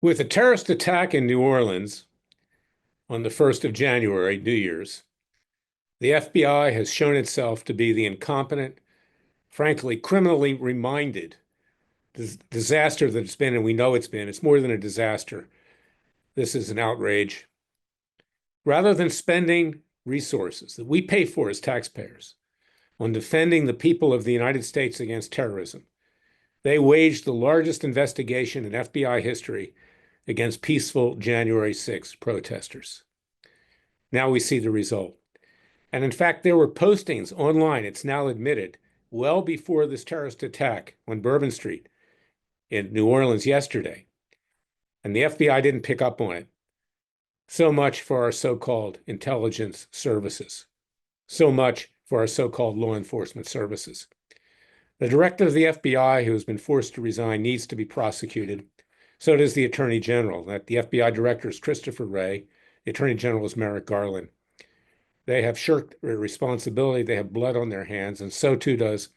With a terrorist attack in New Orleans on the 1st of January, New Year's, the FBI has shown itself to be the incompetent, frankly, criminally minded disaster that it's been, and we know it's been. It's more than a disaster. This is an outrage. Rather than spending resources that we pay for as taxpayers on defending the people of the United States against terrorism, they waged the largest investigation in FBI history against peaceful January 6th protesters. Now we see the result. And in fact, there were postings online, it's now admitted, well before this terrorist attack on Bourbon Street in New Orleans yesterday. And the FBI didn't pick up on it. So much for our so-called intelligence services. So much for our so-called law enforcement services. The director of the FBI, who has been forced to resign, needs to be prosecuted. So does the Attorney General. The FBI director is Christopher Wray. The Attorney General is Merrick Garland. They have shirked their responsibility. They have blood on their hands, and so too does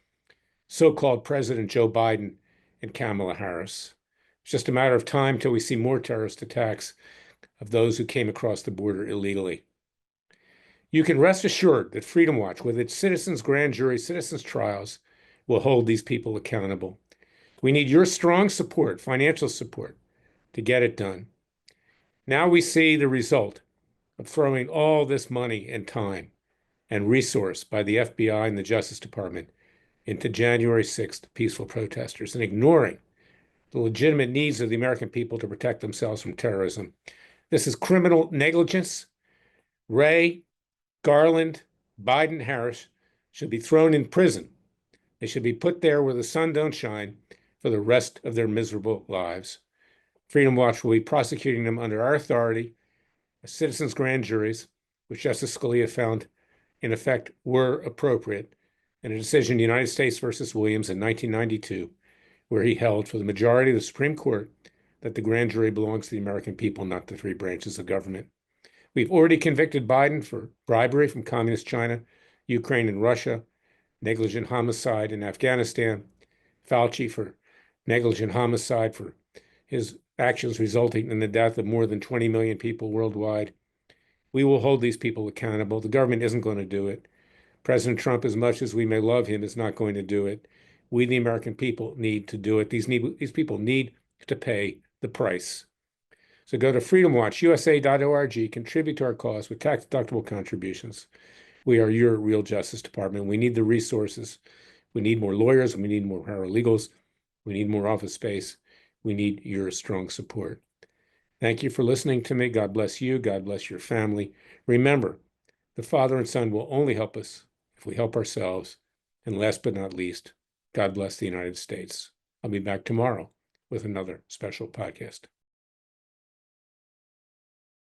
so-called President Joe Biden and Kamala Harris. It's just a matter of time till we see more terrorist attacks of those who came across the border illegally. You can rest assured that Freedom Watch, with its citizens' grand jury, citizens' trials, will hold these people accountable. We need your strong support, financial support, to get it done. Now we see the result of throwing all this money and time and resource by the FBI and the Justice Department into January 6th peaceful protesters and ignoring the legitimate needs of the American people to protect themselves from terrorism. This is criminal negligence. Wray, Garland, Biden, Harris should be thrown in prison. They should be put there where the sun don't shine for the rest of their miserable lives. Freedom Watch will be prosecuting them under our authority as citizens' grand juries, which Justice Scalia found, in effect, were appropriate in a decision, United States versus Williams in 1992, where he held for the majority of the Supreme Court that the grand jury belongs to the American people, not the three branches of government. We've already convicted Biden for bribery from communist China, Ukraine, and Russia, negligent homicide in Afghanistan, Fauci for negligent homicide for his actions resulting in the death of more than 20 million people worldwide. We will hold these people accountable. The government isn't going to do it. President Trump, as much as we may love him, is not going to do it. We, the American people, need to do it. These people need to pay the price. So go to freedomwatchusa.org, contribute to our cause with tax-deductible contributions. We are your real Justice Department. We need the resources. We need more lawyers. We need more paralegals. We need more office space. We need your strong support. Thank you for listening to me. God bless you. God bless your family. Remember, the Father and Son will only help us if we help ourselves. And last but not least, God bless the United States. I'll be back tomorrow with another special podcast.